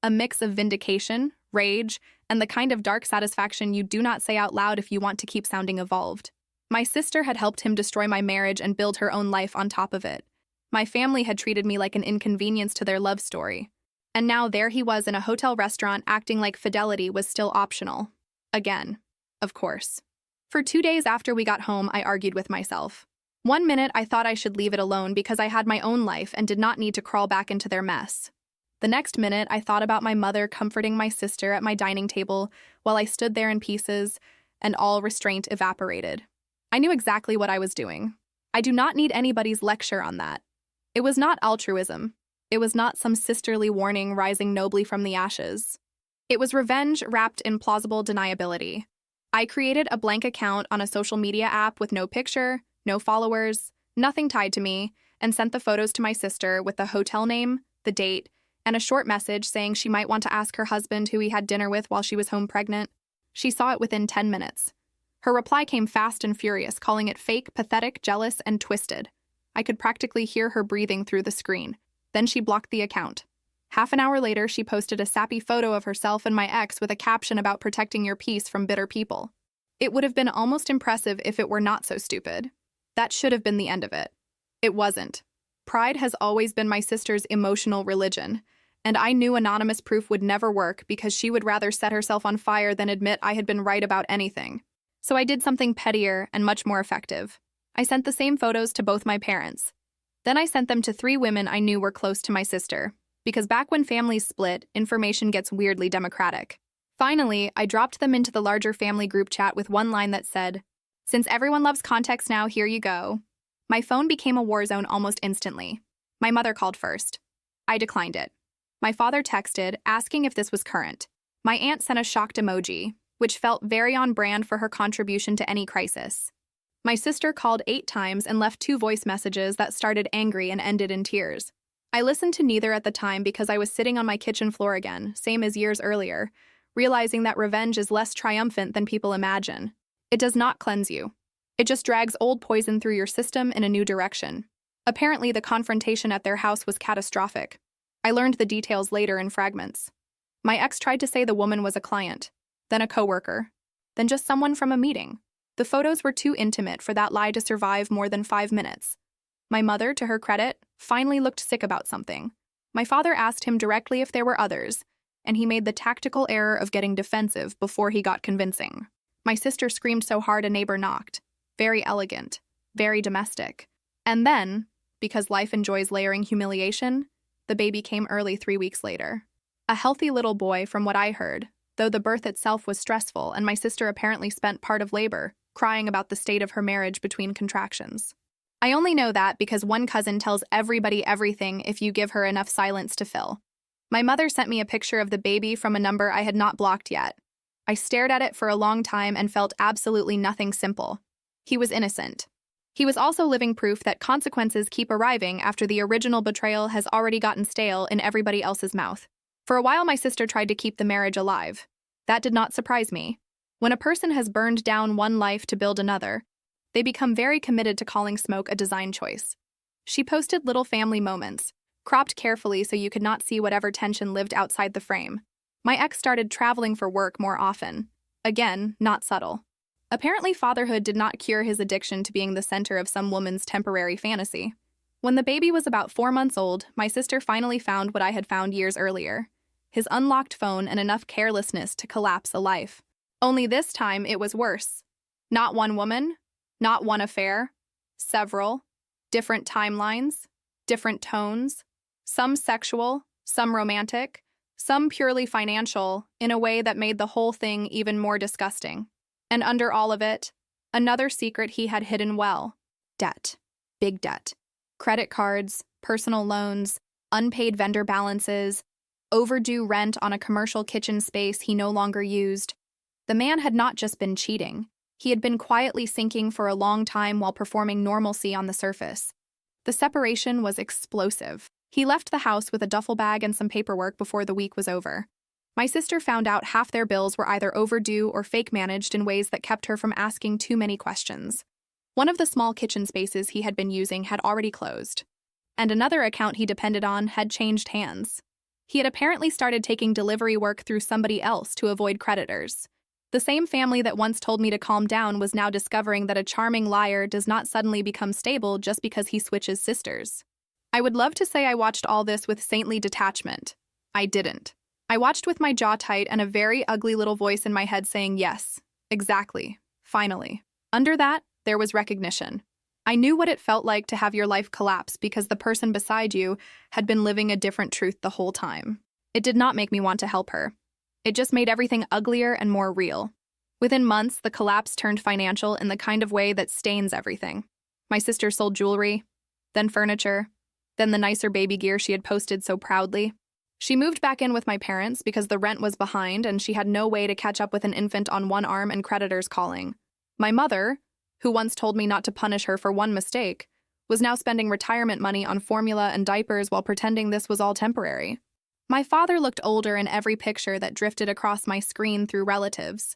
A mix of vindication, rage, and the kind of dark satisfaction you do not say out loud if you want to keep sounding evolved. My sister had helped him destroy my marriage and build her own life on top of it. My family had treated me like an inconvenience to their love story. And now there he was in a hotel restaurant acting like fidelity was still optional. Again, of course. For 2 days after we got home, I argued with myself. One minute I thought I should leave it alone because I had my own life and did not need to crawl back into their mess. The next minute I thought about my mother comforting my sister at my dining table while I stood there in pieces and all restraint evaporated. I knew exactly what I was doing. I do not need anybody's lecture on that. It was not altruism. It was not some sisterly warning rising nobly from the ashes. It was revenge wrapped in plausible deniability. I created a blank account on a social media app with no picture, no followers, nothing tied to me, and sent the photos to my sister with the hotel name, the date, and a short message saying she might want to ask her husband who he had dinner with while she was home pregnant. She saw it within 10 minutes. Her reply came fast and furious, calling it fake, pathetic, jealous, and twisted. I could practically hear her breathing through the screen. Then she blocked the account. Half an hour later, she posted a sappy photo of herself and my ex with a caption about protecting your peace from bitter people. It would have been almost impressive if it were not so stupid. That should have been the end of it. It wasn't. Pride has always been my sister's emotional religion, and I knew anonymous proof would never work because she would rather set herself on fire than admit I had been right about anything. So I did something pettier and much more effective. I sent the same photos to both my parents. Then I sent them to 3 women I knew were close to my sister, because back when families split, information gets weirdly democratic. Finally, I dropped them into the larger family group chat with one line that said, "Since everyone loves context now, here you go." My phone became a war zone almost instantly. My mother called first. I declined it. My father texted, asking if this was current. My aunt sent a shocked emoji, which felt very on brand for her contribution to any crisis. My sister called 8 times and left 2 voice messages that started angry and ended in tears. I listened to neither at the time because I was sitting on my kitchen floor again, same as years earlier, realizing that revenge is less triumphant than people imagine. It does not cleanse you. It just drags old poison through your system in a new direction. Apparently, the confrontation at their house was catastrophic. I learned the details later in fragments. My ex tried to say the woman was a client, then a coworker, then just someone from a meeting. The photos were too intimate for that lie to survive more than 5 minutes. My mother, to her credit, finally looked sick about something. My father asked him directly if there were others, and he made the tactical error of getting defensive before he got convincing. My sister screamed so hard a neighbor knocked. Very elegant, very domestic. And then, because life enjoys layering humiliation, the baby came early 3 weeks later. A healthy little boy, from what I heard, though the birth itself was stressful and my sister apparently spent part of labor crying about the state of her marriage between contractions. I only know that because one cousin tells everybody everything if you give her enough silence to fill. My mother sent me a picture of the baby from a number I had not blocked yet. I stared at it for a long time and felt absolutely nothing simple. He was innocent. He was also living proof that consequences keep arriving after the original betrayal has already gotten stale in everybody else's mouth. For a while, my sister tried to keep the marriage alive. That did not surprise me. When a person has burned down one life to build another, they become very committed to calling smoke a design choice. She posted little family moments, cropped carefully so you could not see whatever tension lived outside the frame. My ex started traveling for work more often. Again, not subtle. Apparently, fatherhood did not cure his addiction to being the center of some woman's temporary fantasy. When the baby was about 4 months old, my sister finally found what I had found years earlier: his unlocked phone and enough carelessness to collapse a life. Only this time it was worse. Not one woman, not one affair, several, different timelines, different tones, some sexual, some romantic, some purely financial, in a way that made the whole thing even more disgusting. And under all of it, another secret he had hidden well: debt. Big debt. Credit cards, personal loans, unpaid vendor balances, overdue rent on a commercial kitchen space he no longer used. The man had not just been cheating. He had been quietly sinking for a long time while performing normalcy on the surface. The separation was explosive. He left the house with a duffel bag and some paperwork before the week was over. My sister found out half their bills were either overdue or fake managed in ways that kept her from asking too many questions. One of the small kitchen spaces he had been using had already closed, and another account he depended on had changed hands. He had apparently started taking delivery work through somebody else to avoid creditors. The same family that once told me to calm down was now discovering that a charming liar does not suddenly become stable just because he switches sisters. I would love to say I watched all this with saintly detachment. I didn't. I watched with my jaw tight and a very ugly little voice in my head saying, yes, exactly, finally. Under that, there was recognition. I knew what it felt like to have your life collapse because the person beside you had been living a different truth the whole time. It did not make me want to help her. It just made everything uglier and more real. Within months, the collapse turned financial in the kind of way that stains everything. My sister sold jewelry, then furniture, then the nicer baby gear she had posted so proudly. She moved back in with my parents because the rent was behind and she had no way to catch up with an infant on one arm and creditors calling. My mother, who once told me not to punish her for one mistake, was now spending retirement money on formula and diapers while pretending this was all temporary. My father looked older in every picture that drifted across my screen through relatives.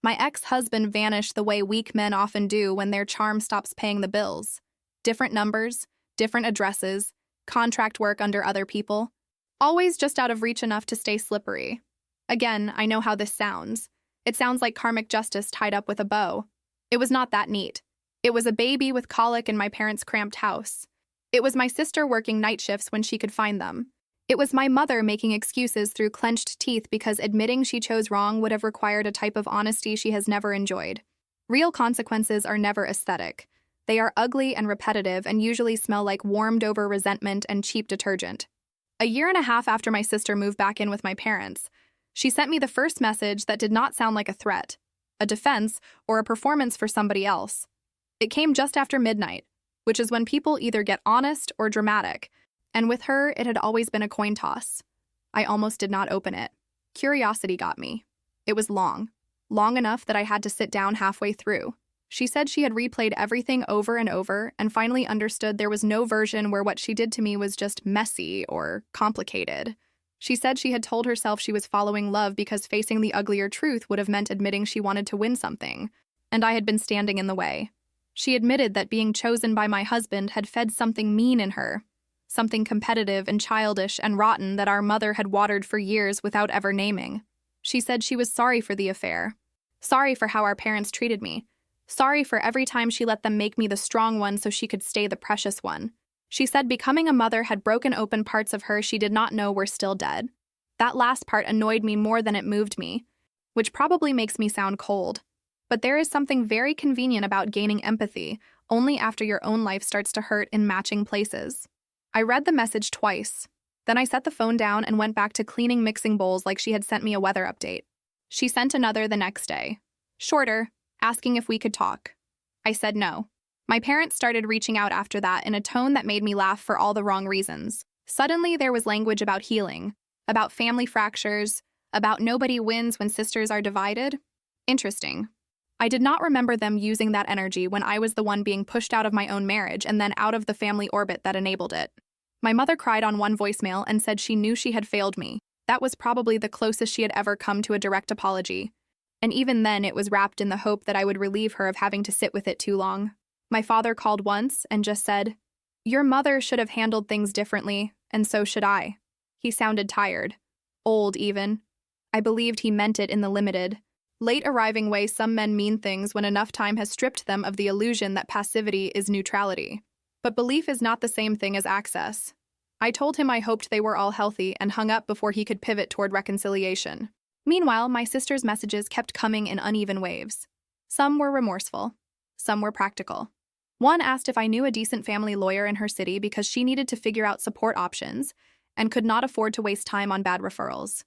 My ex-husband vanished the way weak men often do when their charm stops paying the bills. Different numbers, different addresses, contract work under other people. Always just out of reach enough to stay slippery. Again, I know how this sounds. It sounds like karmic justice tied up with a bow. It was not that neat. It was a baby with colic in my parents' cramped house. It was my sister working night shifts when she could find them. It was my mother making excuses through clenched teeth because admitting she chose wrong would have required a type of honesty she has never enjoyed. Real consequences are never aesthetic. They are ugly and repetitive and usually smell like warmed-over resentment and cheap detergent. A year and a half after my sister moved back in with my parents, she sent me the first message that did not sound like a threat, a defense, or a performance for somebody else. It came just after midnight, which is when people either get honest or dramatic, and with her, it had always been a coin toss. I almost did not open it. Curiosity got me. It was long enough that I had to sit down halfway through. She said she had replayed everything over and over and finally understood there was no version where what she did to me was just messy or complicated. She said she had told herself she was following love because facing the uglier truth would have meant admitting she wanted to win something, and I had been standing in the way. She admitted that being chosen by my husband had fed something mean in her, something competitive and childish and rotten that our mother had watered for years without ever naming. She said she was sorry for the affair, sorry for how our parents treated me, sorry for every time she let them make me the strong one so she could stay the precious one. She said becoming a mother had broken open parts of her she did not know were still dead. That last part annoyed me more than it moved me, which probably makes me sound cold. But there is something very convenient about gaining empathy only after your own life starts to hurt in matching places. I read the message twice. Then I set the phone down and went back to cleaning mixing bowls like she had sent me a weather update. She sent another the next day, shorter, asking if we could talk. I said no. My parents started reaching out after that in a tone that made me laugh for all the wrong reasons. Suddenly there was language about healing, about family fractures, about nobody wins when sisters are divided. Interesting. I did not remember them using that energy when I was the one being pushed out of my own marriage and then out of the family orbit that enabled it. My mother cried on one voicemail and said she knew she had failed me. That was probably the closest she had ever come to a direct apology. And even then it was wrapped in the hope that I would relieve her of having to sit with it too long. My father called once and just said, "Your mother should have handled things differently, and so should I." He sounded tired. Old, even. I believed he meant it in the limited, late-arriving way some men mean things when enough time has stripped them of the illusion that passivity is neutrality. But belief is not the same thing as access. I told him I hoped they were all healthy and hung up before he could pivot toward reconciliation. Meanwhile, my sister's messages kept coming in uneven waves. Some were remorseful. Some were practical. One asked if I knew a decent family lawyer in her city because she needed to figure out support options and could not afford to waste time on bad referrals.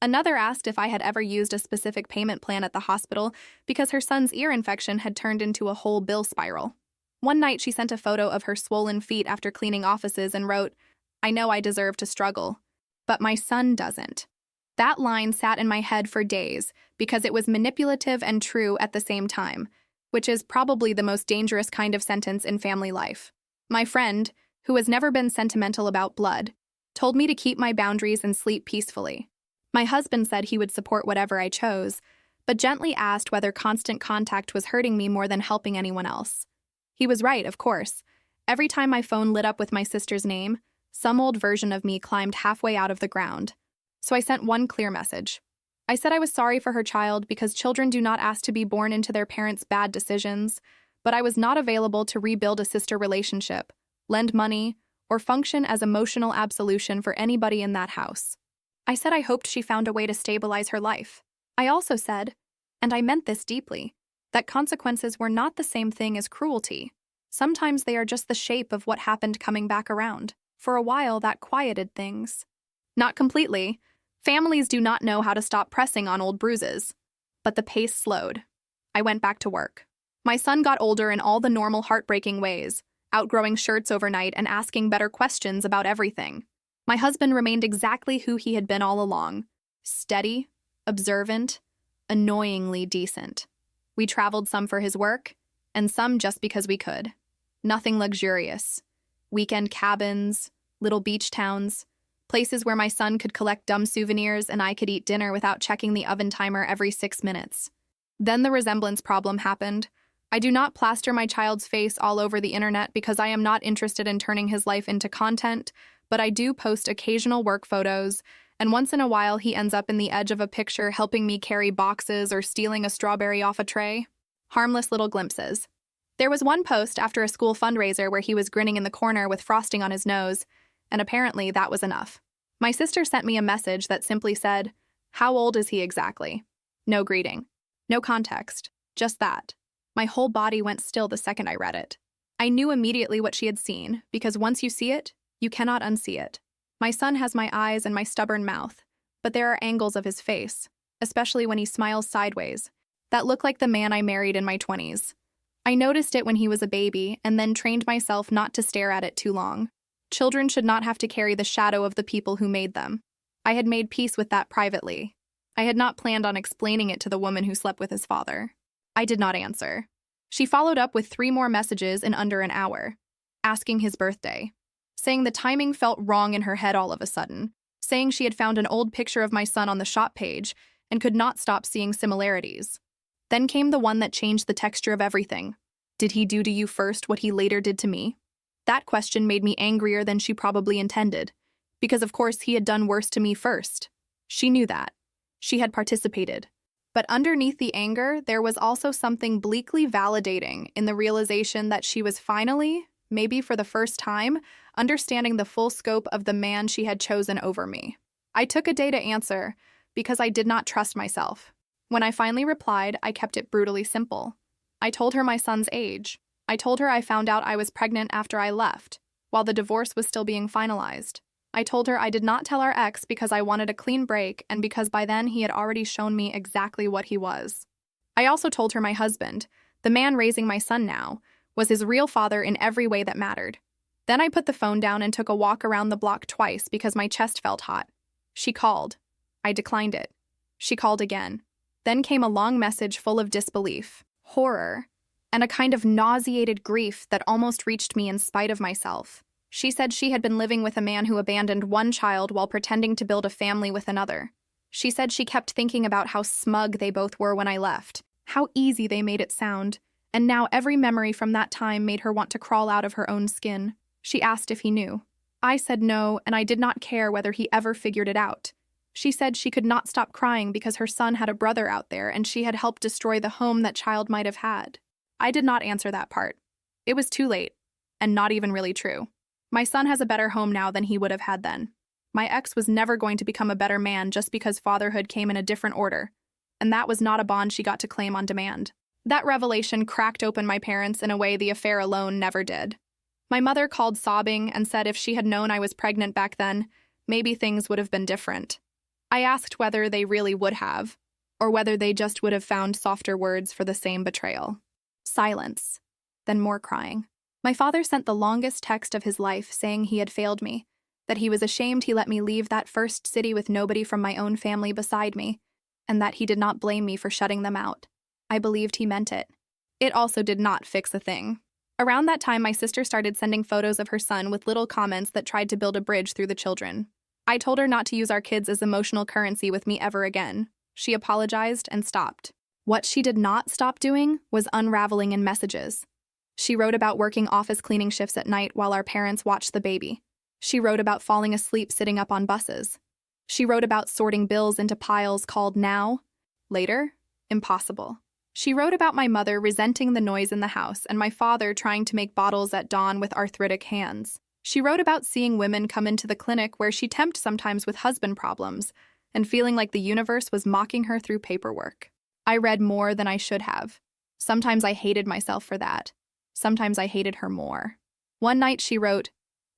Another asked if I had ever used a specific payment plan at the hospital because her son's ear infection had turned into a whole bill spiral. One night she sent a photo of her swollen feet after cleaning offices and wrote, "I know I deserve to struggle. but my son doesn't. That line sat in my head for days because it was manipulative and true at the same time, which is probably the most dangerous kind of sentence in family life. My friend, who has never been sentimental about blood, told me to keep my boundaries and sleep peacefully. My husband said he would support whatever I chose, but gently asked whether constant contact was hurting me more than helping anyone else. He was right, of course. Every time my phone lit up with my sister's name, some old version of me climbed halfway out of the ground. So I sent one clear message. I said I was sorry for her child because children do not ask to be born into their parents' bad decisions, but I was not available to rebuild a sister relationship, lend money, or function as emotional absolution for anybody in that house. I said I hoped she found a way to stabilize her life. I also said, and I meant this deeply, that consequences were not the same thing as cruelty. Sometimes they are just the shape of what happened coming back around. For a while, that quieted things. Not completely. Families do not know how to stop pressing on old bruises. But the pace slowed. I went back to work. My son got older in all the normal heartbreaking ways, outgrowing shirts overnight and asking better questions about everything. My husband remained exactly who he had been all along. Steady, observant, annoyingly decent. We traveled some for his work, and some just because we could. Nothing luxurious. Weekend cabins, little beach towns, places where my son could collect dumb souvenirs and I could eat dinner without checking the oven timer every 6 minutes. Then the resemblance problem happened. I do not plaster my child's face all over the internet because I am not interested in turning his life into content, but I do post occasional work photos, and once in a while he ends up in the edge of a picture helping me carry boxes or stealing a strawberry off a tray. Harmless little glimpses. There was one post after a school fundraiser where he was grinning in the corner with frosting on his nose, and apparently that was enough. My sister sent me a message that simply said, "How old is he exactly?" No greeting. No context. Just that. My whole body went still the second I read it. I knew immediately what she had seen, because once you see it, you cannot unsee it. My son has my eyes and my stubborn mouth, but there are angles of his face, especially when he smiles sideways, that look like the man I married in my 20s. I noticed it when he was a baby and then trained myself not to stare at it too long. Children should not have to carry the shadow of the people who made them. I had made peace with that privately. I had not planned on explaining it to the woman who slept with his father. I did not answer. She followed up with 3 more messages in under an hour, asking his birthday, saying the timing felt wrong in her head all of a sudden, saying she had found an old picture of my son on the shop page and could not stop seeing similarities. Then came the one that changed the texture of everything. Did he do to you first what he later did to me? That question made me angrier than she probably intended, because of course he had done worse to me first. She knew that. She had participated. But underneath the anger, there was also something bleakly validating in the realization that she was finally, maybe for the first time, understanding the full scope of the man she had chosen over me. I took a day to answer, because I did not trust myself. When I finally replied, I kept it brutally simple. I told her my son's age. I told her I found out I was pregnant after I left, while the divorce was still being finalized. I told her I did not tell our ex because I wanted a clean break and because by then he had already shown me exactly what he was. I also told her my husband, the man raising my son now, was his real father in every way that mattered. Then I put the phone down and took a walk around the block twice because my chest felt hot. She called. I declined it. She called again. Then came a long message full of disbelief, horror, and a kind of nauseated grief that almost reached me in spite of myself. She said she had been living with a man who abandoned one child while pretending to build a family with another. She said she kept thinking about how smug they both were when I left, how easy they made it sound, and now every memory from that time made her want to crawl out of her own skin. She asked if he knew. I said no, and I did not care whether he ever figured it out. She said she could not stop crying because her son had a brother out there and she had helped destroy the home that child might have had. I did not answer that part. It was too late, and not even really true. My son has a better home now than he would have had then. My ex was never going to become a better man just because fatherhood came in a different order, and that was not a bond she got to claim on demand. That revelation cracked open my parents in a way the affair alone never did. My mother called sobbing and said if she had known I was pregnant back then, maybe things would have been different. I asked whether they really would have, or whether they just would have found softer words for the same betrayal. Silence. Then more crying. My father sent the longest text of his life saying he had failed me, that he was ashamed he let me leave that first city with nobody from my own family beside me, and that he did not blame me for shutting them out. I believed he meant it. It also did not fix a thing. Around that time, my sister started sending photos of her son with little comments that tried to build a bridge through the children. I told her not to use our kids as emotional currency with me ever again. She apologized and stopped. What she did not stop doing was unraveling in messages. She wrote about working office cleaning shifts at night while our parents watched the baby. She wrote about falling asleep sitting up on buses. She wrote about sorting bills into piles called now, later, impossible. She wrote about my mother resenting the noise in the house and my father trying to make bottles at dawn with arthritic hands. She wrote about seeing women come into the clinic where she temped sometimes with husband problems and feeling like the universe was mocking her through paperwork. I read more than I should have. Sometimes I hated myself for that. Sometimes I hated her more. One night she wrote,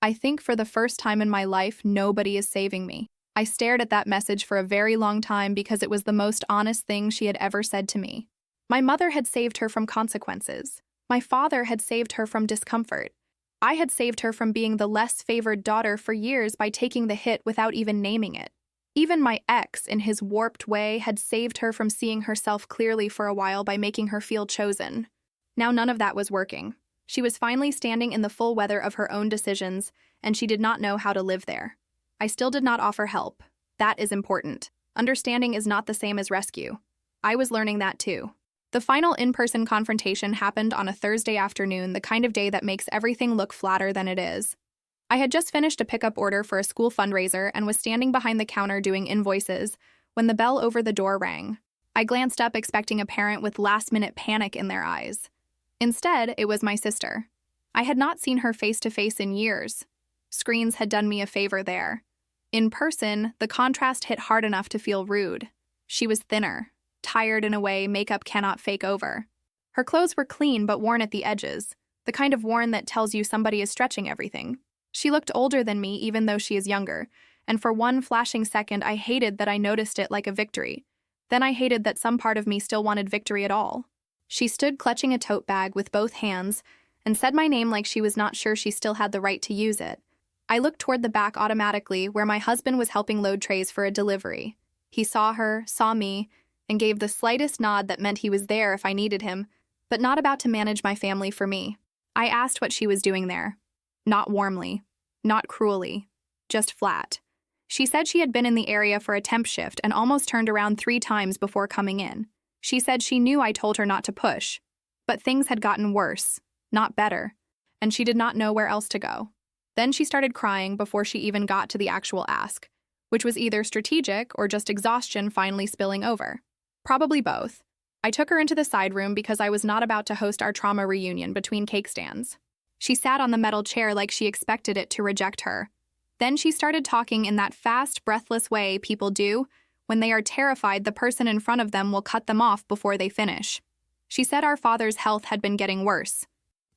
"I think for the first time in my life, nobody is saving me." I stared at that message for a very long time because it was the most honest thing she had ever said to me. My mother had saved her from consequences. My father had saved her from discomfort. I had saved her from being the less favored daughter for years by taking the hit without even naming it. Even my ex, in his warped way, had saved her from seeing herself clearly for a while by making her feel chosen. Now none of that was working. She was finally standing in the full weather of her own decisions, and she did not know how to live there. I still did not offer help. That is important. Understanding is not the same as rescue. I was learning that too. The final in-person confrontation happened on a Thursday afternoon, the kind of day that makes everything look flatter than it is. I had just finished a pickup order for a school fundraiser and was standing behind the counter doing invoices when the bell over the door rang. I glanced up expecting a parent with last-minute panic in their eyes. Instead, it was my sister. I had not seen her face-to-face in years. Screens had done me a favor there. In person, the contrast hit hard enough to feel rude. She was thinner, tired in a way makeup cannot fake over. Her clothes were clean but worn at the edges, the kind of worn that tells you somebody is stretching everything. She looked older than me even though she is younger, and for one flashing second I hated that I noticed it like a victory. Then I hated that some part of me still wanted victory at all. She stood clutching a tote bag with both hands and said my name like she was not sure she still had the right to use it. I looked toward the back automatically where my husband was helping load trays for a delivery. He saw her, saw me, and gave the slightest nod that meant he was there if I needed him, but not about to manage my family for me. I asked what she was doing there. Not warmly, not cruelly, just flat. She said she had been in the area for a temp shift and almost turned around 3 times before coming in. She said she knew I told her not to push, but things had gotten worse, not better, and she did not know where else to go. Then she started crying before she even got to the actual ask, which was either strategic or just exhaustion finally spilling over. Probably both. I took her into the side room because I was not about to host our trauma reunion between cake stands. She sat on the metal chair like she expected it to reject her. Then she started talking in that fast, breathless way people do when they are terrified the person in front of them will cut them off before they finish. She said our father's health had been getting worse.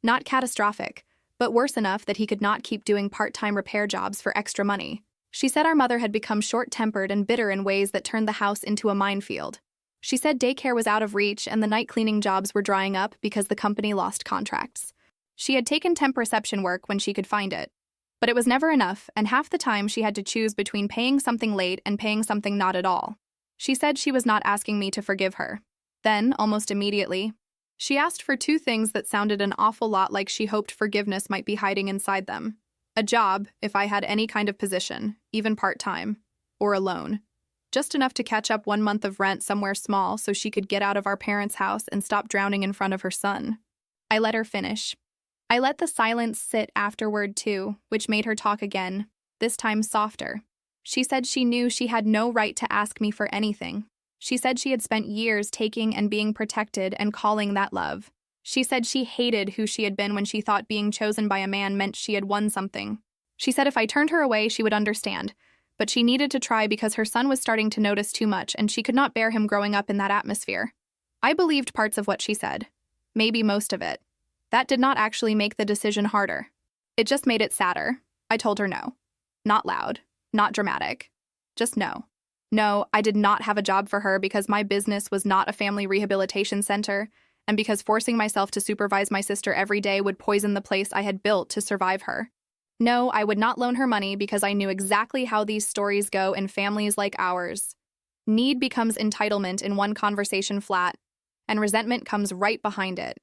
Not catastrophic, but worse enough that he could not keep doing part-time repair jobs for extra money. She said our mother had become short-tempered and bitter in ways that turned the house into a minefield. She said daycare was out of reach and the night cleaning jobs were drying up because the company lost contracts. She had taken temp reception work when she could find it. But it was never enough, and half the time she had to choose between paying something late and paying something not at all. She said she was not asking me to forgive her. Then, almost immediately, she asked for 2 things that sounded an awful lot like she hoped forgiveness might be hiding inside them. A job, if I had any kind of position, even part-time, or a loan. Just enough to catch up 1 month of rent somewhere small so she could get out of our parents' house and stop drowning in front of her son. I let her finish. I let the silence sit afterward too, which made her talk again, this time softer. She said she knew she had no right to ask me for anything. She said she had spent years taking and being protected and calling that love. She said she hated who she had been when she thought being chosen by a man meant she had won something. She said if I turned her away, she would understand, but she needed to try because her son was starting to notice too much and she could not bear him growing up in that atmosphere. I believed parts of what she said, maybe most of it. That did not actually make the decision harder. It just made it sadder. I told her no. Not loud, not dramatic. Just no. No, I did not have a job for her because my business was not a family rehabilitation center, and because forcing myself to supervise my sister every day would poison the place I had built to survive her. No, I would not loan her money because I knew exactly how these stories go in families like ours. Need becomes entitlement in one conversation flat, and resentment comes right behind it.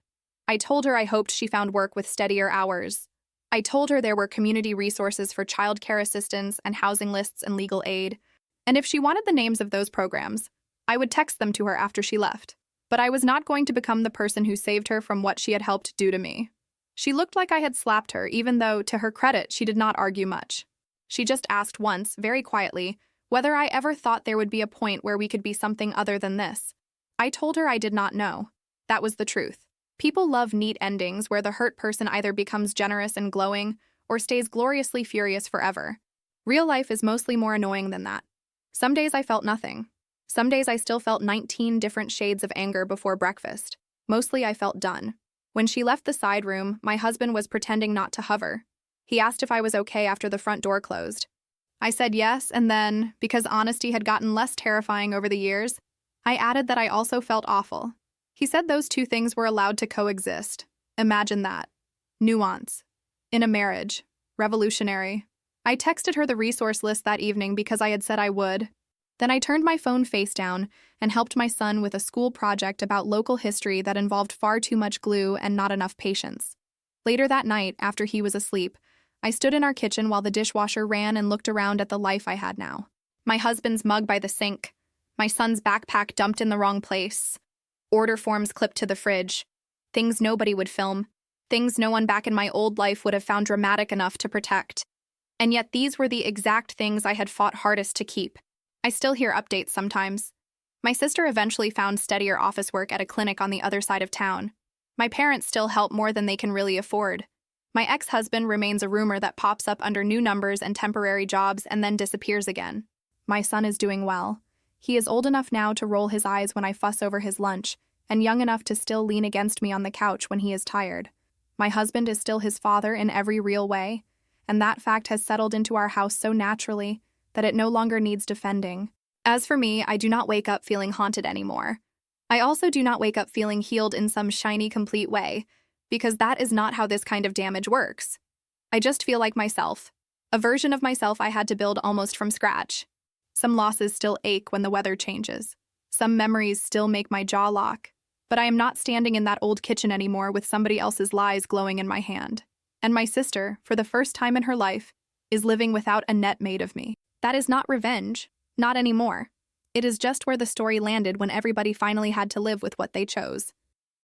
I told her I hoped she found work with steadier hours. I told her there were community resources for childcare assistance and housing lists and legal aid, and if she wanted the names of those programs, I would text them to her after she left. But I was not going to become the person who saved her from what she had helped do to me. She looked like I had slapped her, even though, to her credit, she did not argue much. She just asked once, very quietly, whether I ever thought there would be a point where we could be something other than this. I told her I did not know. That was the truth. People love neat endings where the hurt person either becomes generous and glowing or stays gloriously furious forever. Real life is mostly more annoying than that. Some days I felt nothing. Some days I still felt 19 different shades of anger before breakfast. Mostly I felt done. When she left the side room, my husband was pretending not to hover. He asked if I was okay after the front door closed. I said yes, and then, because honesty had gotten less terrifying over the years, I added that I also felt awful. He said those two things were allowed to coexist. Imagine that. Nuance. In a marriage. Revolutionary. I texted her the resource list that evening because I had said I would. Then I turned my phone face down and helped my son with a school project about local history that involved far too much glue and not enough patience. Later that night, after he was asleep, I stood in our kitchen while the dishwasher ran and looked around at the life I had now. My husband's mug by the sink, my son's backpack dumped in the wrong place, order forms clipped to the fridge, things nobody would film, things no one back in my old life would have found dramatic enough to protect. And yet these were the exact things I had fought hardest to keep. I still hear updates sometimes. My sister eventually found steadier office work at a clinic on the other side of town. My parents still help more than they can really afford. My ex-husband remains a rumor that pops up under new numbers and temporary jobs and then disappears again. My son is doing well. He is old enough now to roll his eyes when I fuss over his lunch, and young enough to still lean against me on the couch when he is tired. My husband is still his father in every real way, and that fact has settled into our house so naturally that it no longer needs defending. As for me, I do not wake up feeling haunted anymore. I also do not wake up feeling healed in some shiny, complete way, because that is not how this kind of damage works. I just feel like myself, a version of myself I had to build almost from scratch. Some losses still ache when the weather changes. Some memories still make my jaw lock. But I am not standing in that old kitchen anymore with somebody else's lies glowing in my hand. And my sister, for the first time in her life, is living without a net made of me. That is not revenge. Not anymore. It is just where the story landed when everybody finally had to live with what they chose.